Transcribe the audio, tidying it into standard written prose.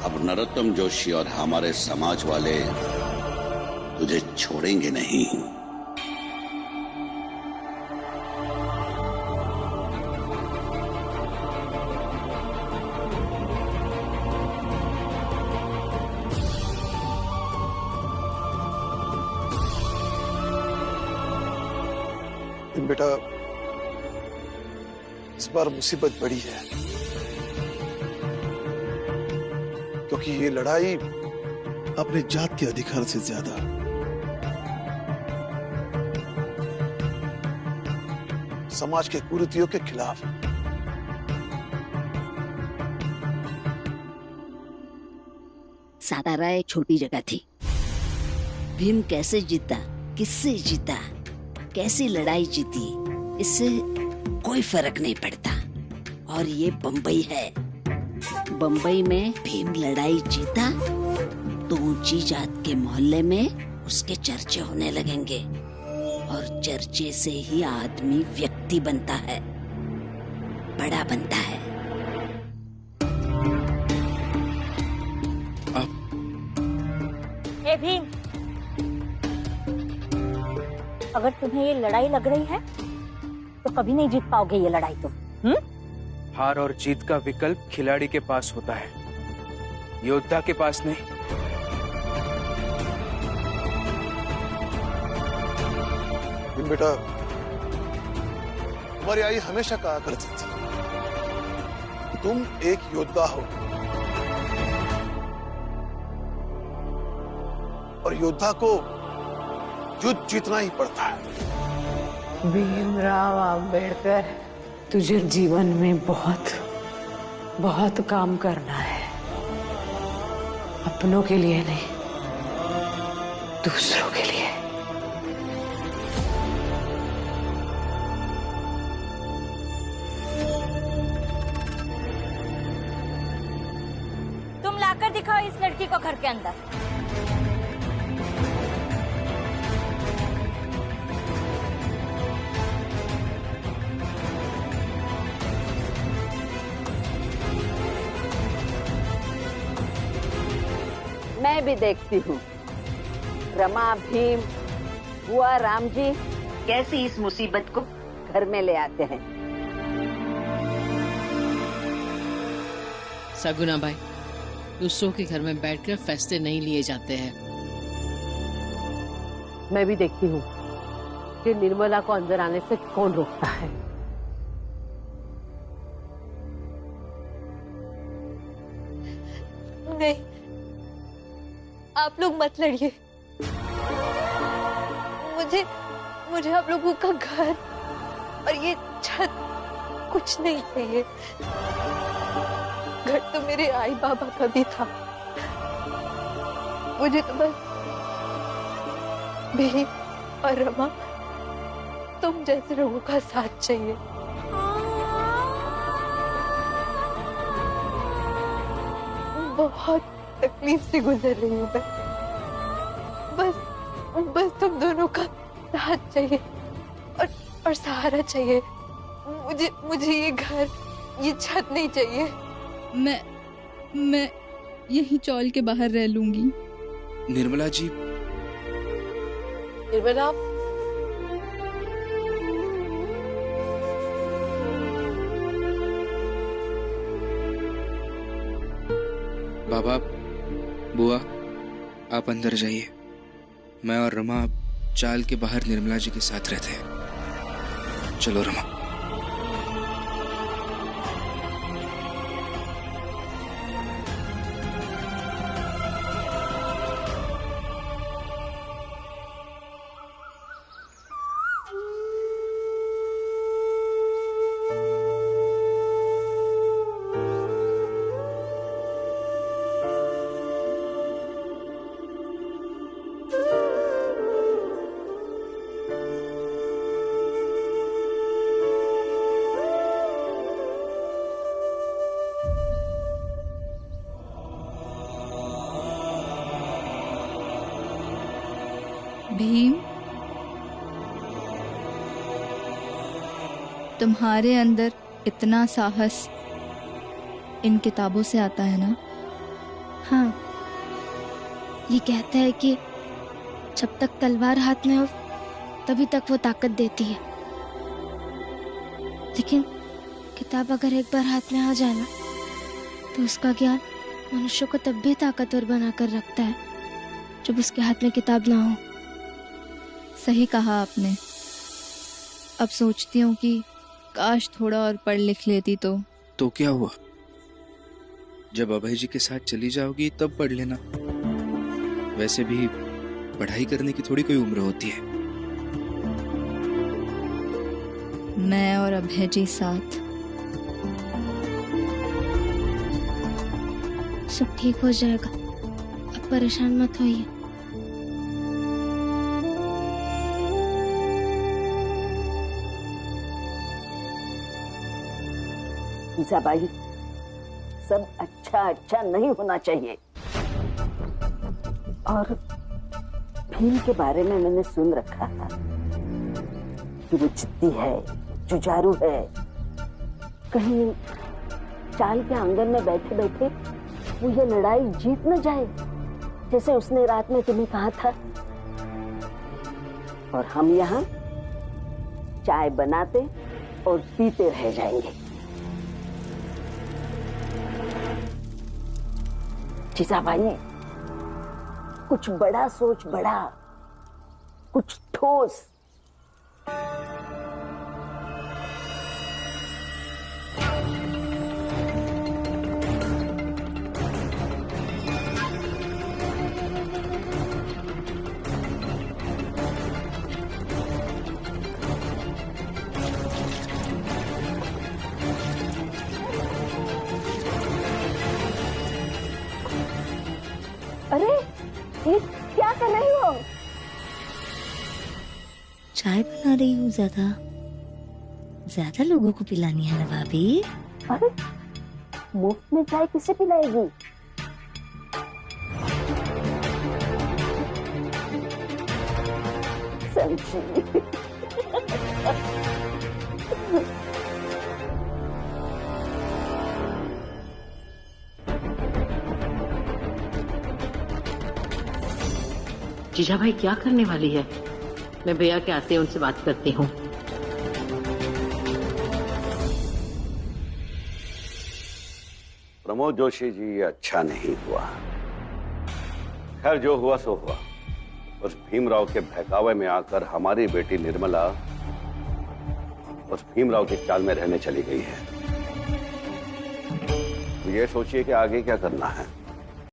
अब नरोत्तम जोशी और हमारे समाज वाले तुझे छोड़ेंगे नहीं। बेटा, इस बार मुसीबत बड़ी है, क्योंकि ये लड़ाई अपने जात के अधिकार से ज्यादा समाज के कुरीतियों के खिलाफ। सातारा एक छोटी जगह थी। भीम कैसे जीता, किससे जीता, कैसी लड़ाई जीती, इससे कोई फर्क नहीं पड़ता। और ये बंबई है। बंबई में भीम लड़ाई जीता तो ऊंची जात के मोहल्ले में उसके चर्चे होने लगेंगे, और चर्चे से ही आदमी व्यक्ति बनता है, बड़ा बनता है। ए भीम, अगर तुम्हें ये लड़ाई लग रही है तो कभी नहीं जीत पाओगे ये लड़ाई तुम। हार और जीत का विकल्प खिलाड़ी के पास होता है, योद्धा के पास नहीं। बेटा, तुम्हारी आई हमेशा कहा करती थी कि तुम एक योद्धा हो, और योद्धा को युद्ध जीतना ही पड़ता है। भीमराव अंबेडकर, तुझे जीवन में बहुत बहुत काम करना है, अपनों के लिए नहीं, दूसरों के लिए। तुम लाकर दिखाओ इस लड़की को घर के अंदर। मैं भी देखती हूँ रमा, भीम, बुआ, राम जी कैसी इस मुसीबत को घर में ले आते हैं। सगुना भाई, दूसरों के घर में बैठकर फैसले नहीं लिए जाते हैं। मैं भी देखती हूँ कि निर्मला को अंदर आने से कौन रोकता है। नहीं, आप लोग मत लड़िए। मुझे आप लोगों का घर और ये छत कुछ नहीं चाहिए। घर तो मेरे आई बाबा का भी था। मुझे तो बस भीम और रमा, तुम जैसे लोगों का साथ चाहिए। बहुत तकलीफ से गुजर रही हूँ मैं। बस तुम दोनों का साथ चाहिए और सहारा चाहिए। मुझे ये घर, ये छत नहीं चाहिए। मैं यहीं चौल के बाहर रह लूंगी। निर्मला जी, निर्मला, बाबा, बुआ, आप अंदर जाइए। मैं और रमा चाल के बाहर निर्मला जी के साथ रहते हैं। चलो रमा। भीम, तुम्हारे अंदर इतना साहस इन किताबों से आता है ना? हाँ, ये कहता है कि जब तक तलवार हाथ में हो तभी तक वो ताकत देती है, लेकिन किताब अगर एक बार हाथ में आ जाए ना तो उसका ज्ञान मनुष्य को तब भी ताकतवर बनाकर रखता है जब उसके हाथ में किताब ना हो। सही कहा आपने। अब सोचती हूँ कि काश थोड़ा और पढ़ लिख लेती तो क्या हुआ, जब अभय जी के साथ चली जाओगी तब पढ़ लेना। वैसे भी पढ़ाई करने की थोड़ी कोई उम्र होती है। मैं और अभय जी साथ। सब ठीक हो जाएगा, अब परेशान मत होइए। ईसाबाई, सब अच्छा नहीं होना चाहिए। और भीम के बारे में मैंने सुन रखा था कि वो जिद्दी है, जुझारू है। कहीं चाल के आंगन में बैठे बैठे वो ये लड़ाई जीत न जाए, जैसे उसने रात में तुम्हें कहा था। और हम यहाँ चाय बनाते और पीते रह जाएंगे। जीजाबाई, कुछ बड़ा सोच, बड़ा कुछ ठोस। अरे ये क्या कर रही हो? चाय बना रही हूँ। ज्यादा लोगों को पिलानी है ना भाभी। अरे मुफ्त में चाय किसे पिलाएगी? समझी। जीजा भाई क्या करने वाली है? मैं भैया के आते हैं उनसे बात करती हूँ। प्रमोद जोशी जी, ये अच्छा नहीं हुआ। खैर, जो हुआ सो हुआ। उस भीमराव के बहकावे में आकर हमारी बेटी निर्मला उस भीमराव की चाल में रहने चली गई है। ये सोचिए कि आगे क्या करना है।